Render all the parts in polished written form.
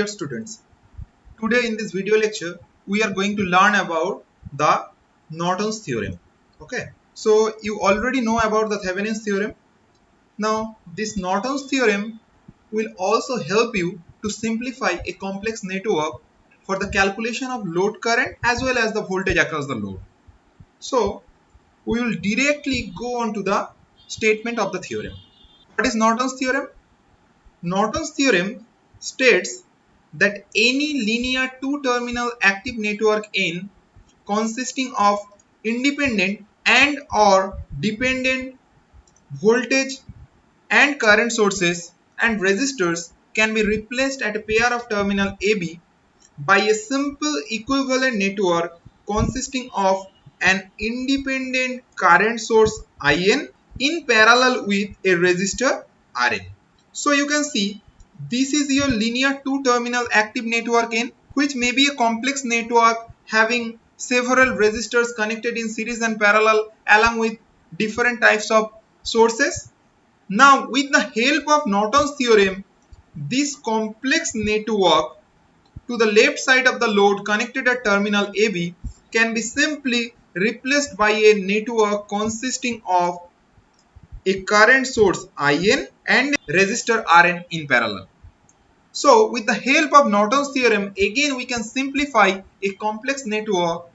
Dear students, today in this video lecture we are going to learn about the Norton's theorem. Okay, so you already know about the Thevenin's theorem. Now this Norton's theorem will also help you to simplify a complex network for the calculation of load current as well as the voltage across the load. So we will directly go on to the statement of the theorem. What is Norton's theorem? Norton's theorem states that any linear two-terminal active network N consisting of independent and or dependent voltage and current sources and resistors can be replaced at a pair of terminal AB by a simple equivalent network consisting of an independent current source IN in parallel with a resistor RN. So you can see this is your linear two-terminal active network N, which may be a complex network having several resistors connected in series and parallel along with different types of sources. Now with the help of Norton's theorem, this complex network to the left side of the load connected at terminal AB can be simply replaced by a network consisting of a current source IN and resistor RN in parallel. So with the help of Norton's theorem, again we can simplify a complex network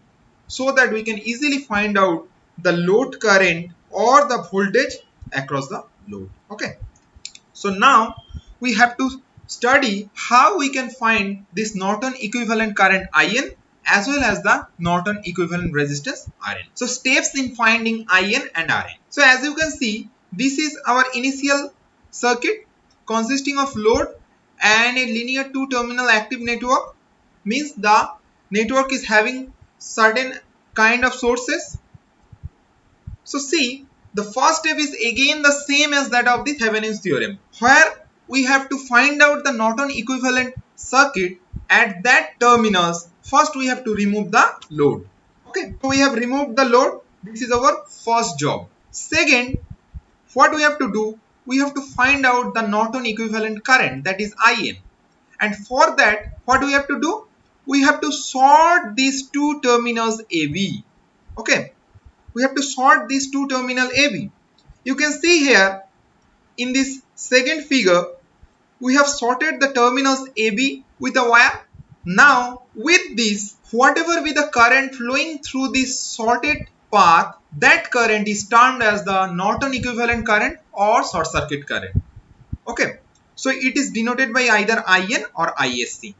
so that we can easily find out the load current or the voltage across the load. Okay. So now we have to study how we can find this Norton equivalent current IN as well as the Norton equivalent resistance RN. So steps in finding IN and RN. So as you can see, this is our initial circuit consisting of load and a linear two-terminal active network. Means the network is having certain kind of sources. So see, the first step is again the same as that of the Thevenin's theorem, where we have to find out the Norton equivalent circuit at that terminals. First we have to remove the load. Okay, so we have removed the load. This is our first job. Second, what we have to do, we have to find out the Norton equivalent current, that is IN. And for that, what we have to do? We have to sort these two terminals AB. Okay, we have to sort these two terminal AB. You can see here in this second figure, we have sorted the terminals AB with a wire. Now with this, whatever be the current flowing through this sorted path, that current is termed as the Norton equivalent current or short circuit current. Okay, so it is denoted by either IN or ISC.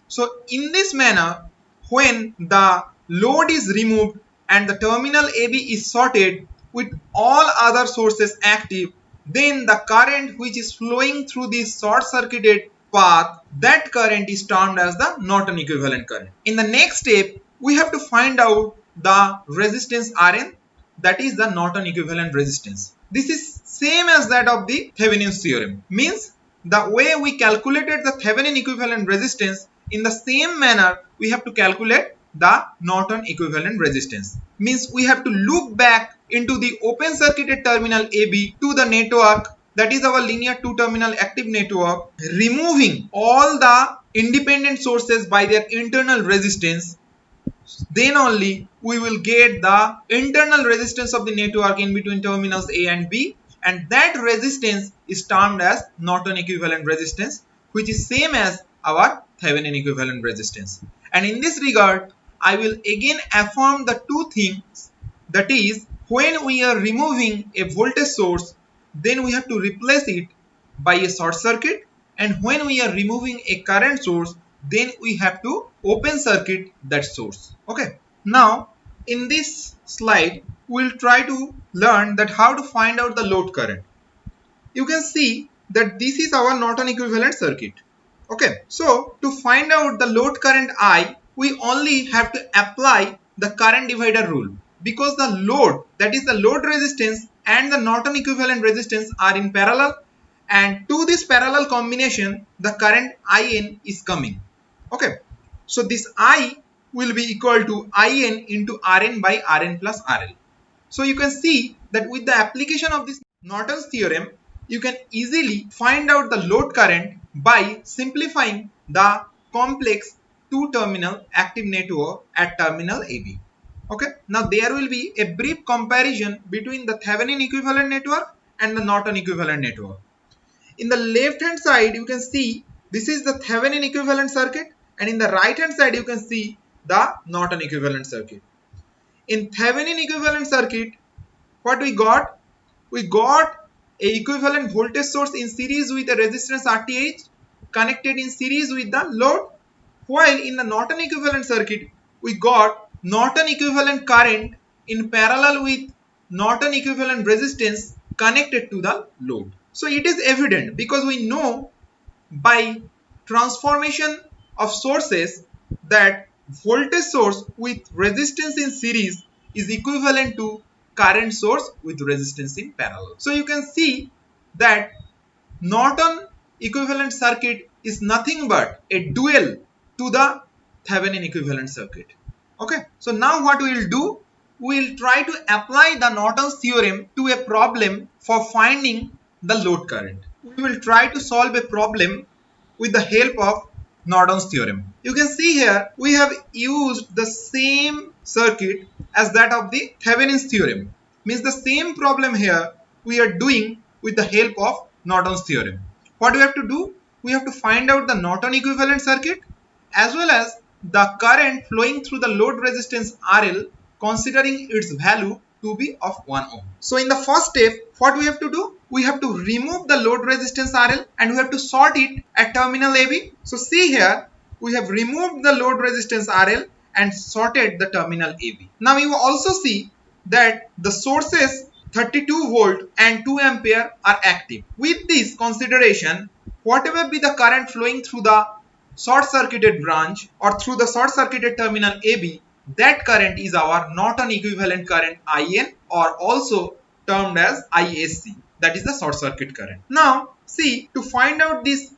So in this manner, when the load is removed and the terminal AB is sorted with all other sources active, then the current which is flowing through this short circuited path, that current is termed as the Norton equivalent current. In the next step, we have to find out the resistance RN, that is the Norton equivalent resistance. This is same as that of the Thevenin's theorem. Means the way we calculated the Thevenin equivalent resistance, in the same manner we have to calculate the Norton equivalent resistance. Means we have to look back into the open circuited terminal AB to the network, that is our linear two terminal active network, removing all the independent sources by their internal resistance. Then only we will get the internal resistance of the network in between terminals A and B, and that resistance is termed as Norton equivalent resistance, which is same as our Thevenin equivalent resistance. And in this regard, I will again affirm the two things, that is, when we are removing a voltage source, then we have to replace it by a short circuit, and when we are removing a current source, then we have to open circuit that source. Okay, now in this slide we will try to learn that how to find out the load current. You can see that this is our Norton equivalent circuit. Okay, so to find out the load current I, we only have to apply the current divider rule, because the load, that is the load resistance and the Norton equivalent resistance are in parallel, and to this parallel combination the current IN is coming. Okay, so this I will be equal to IN into RN by RN plus RL. So you can see that with the application of this Norton's theorem, you can easily find out the load current by simplifying the complex two-terminal active network at terminal AB. Okay, now there will be a brief comparison between the Thevenin equivalent network and the Norton equivalent network. In the left hand side you can see this is the Thevenin equivalent circuit, and in the right hand side you can see the Norton equivalent circuit. In Thevenin equivalent circuit, what we got? We got a equivalent voltage source in series with a resistance RTH connected in series with the load, while in the Norton equivalent circuit we got Norton equivalent current in parallel with Norton equivalent resistance connected to the load. So it is evident because we know by transformation of sources that voltage source with resistance in series is equivalent to current source with resistance in parallel. So you can see that Norton equivalent circuit is nothing but a dual to the Thevenin equivalent circuit. Okay, so now what we will do, we will try to apply the Norton's theorem to a problem for finding the load current. We will try to solve a problem with the help of Norton's theorem. You can see here we have used the same circuit as that of the Thevenin's theorem. Means the same problem here we are doing with the help of Norton's theorem. What do we have to do? We have to find out the Norton equivalent circuit as well as the current flowing through the load resistance RL considering its value to be of 1 ohm. So in the first step, what we have to do? We have to remove the load resistance RL and we have to sort it at terminal AB. So see here, we have removed the load resistance RL and sorted the terminal AB. Now you also see that the sources 32 volt and 2 ampere are active. With this consideration, whatever be the current flowing through the short circuited branch or through the short circuited terminal AB, that current is our Norton equivalent current IN, or also termed as ISC, that is the short circuit current. Now see, to find out this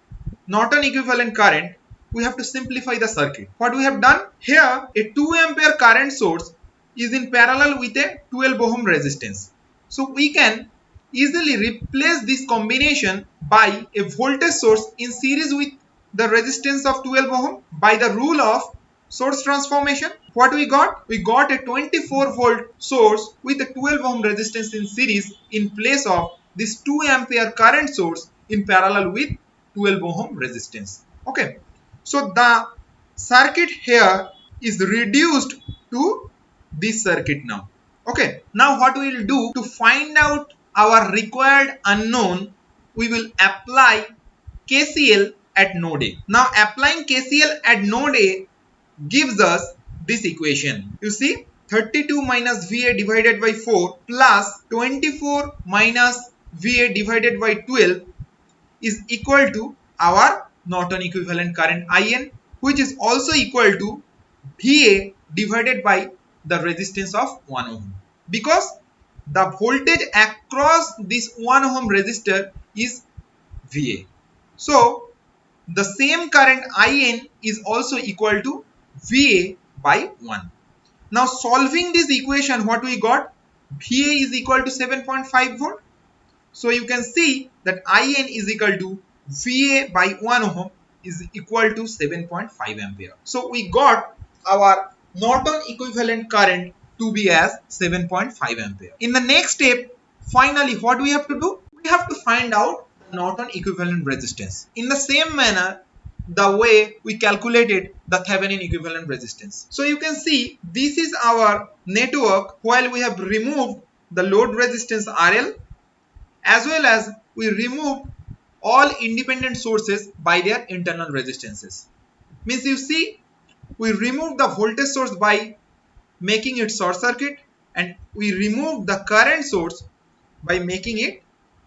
Norton equivalent current, we have to simplify the circuit. What we have done here, a 2 ampere current source is in parallel with a 12 ohm resistance. So we can easily replace this combination by a voltage source in series with the resistance of 12 ohm by the rule of source transformation. What we got? We got a 24 volt source with a 12 ohm resistance in series in place of this 2 ampere current source in parallel with 12 ohm resistance. Okay, so the circuit here is reduced to this circuit now. Okay, now what we will do to find out our required unknown, we will apply KCL at node A. Now applying KCL at node A gives us this equation. You see, 32 minus VA divided by 4 plus 24 minus VA divided by 12 is equal to our Norton equivalent current IN, which is also equal to VA divided by the resistance of 1 ohm, because the voltage across this 1 ohm resistor is VA. So the same current IN is also equal to VA by 1. Now solving this equation, what we got? VA is equal to 7.5 volt. So you can see that IN is equal to VA by 1 ohm is equal to 7.5 ampere. So we got our Norton equivalent current to be as 7.5 ampere. In the next step, finally what we have to do? We have to find out Norton equivalent resistance. In the same manner, the way we calculated the Thevenin equivalent resistance. So you can see this is our network while we have removed the load resistance RL as well as we removed all independent sources by their internal resistances. Means you see, we removed the voltage source by making it short circuit and we removed the current source by making it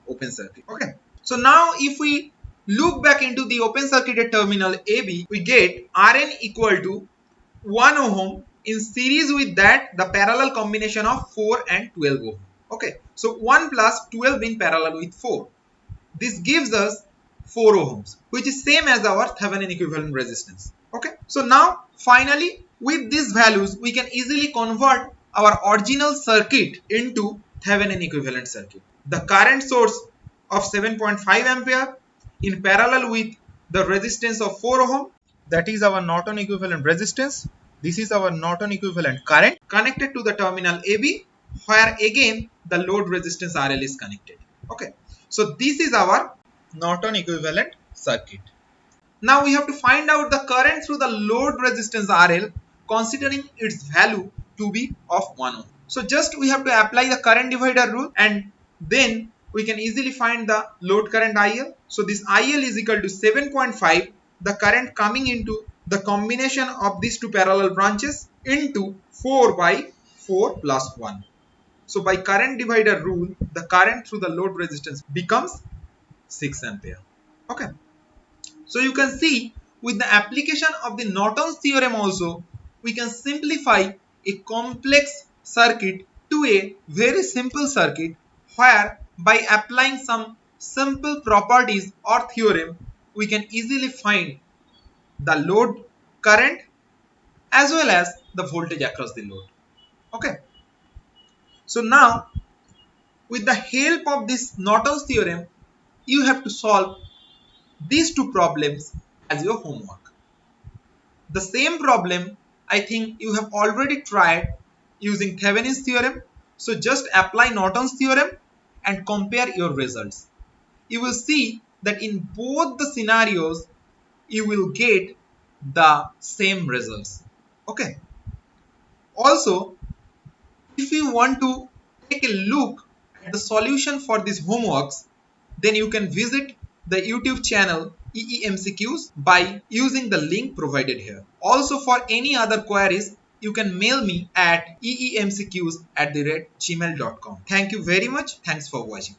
open circuit. Okay. So now if we look back into the open circuited terminal AB, we get Rn equal to 1 ohm in series with that the parallel combination of 4 and 12 ohm. Okay, so 1 plus 12 in parallel with 4. This gives us 4 ohms, which is same as our Thevenin equivalent resistance. Okay, so now finally with these values we can easily convert our original circuit into Thevenin equivalent circuit. The current source of 7.5 ampere in parallel with the resistance of 4 ohm, that is our Norton equivalent resistance. This is our Norton equivalent current connected to the terminal AB, where again the load resistance RL is connected. Okay, so this is our Norton equivalent circuit. Now we have to find out the current through the load resistance RL, considering its value to be of 1 ohm. So just we have to apply the current divider rule, and then we can easily find the load current IL. So this IL is equal to 7.5, the current coming into the combination of these two parallel branches, into 4 by 4 plus 1. So by current divider rule, the current through the load resistance becomes 6 ampere. Okay. So you can see with the application of the Norton's theorem also, we can simplify a complex circuit to a very simple circuit, where by applying some simple properties or theorem, we can easily find the load current as well as the voltage across the load. Okay. So now with the help of this Norton's theorem, you have to solve these two problems as your homework. The same problem I think you have already tried using Thevenin's theorem. So just apply Norton's theorem and compare your results. You will see that in both the scenarios you will get the same results. Okay. Also, if you want to take a look at the solution for these homeworks, then you can visit the YouTube channel EEMCQs by using the link provided here. Also, for any other queries, you can mail me at eemcqs@gmail.com. Thank you very much. Thanks for watching.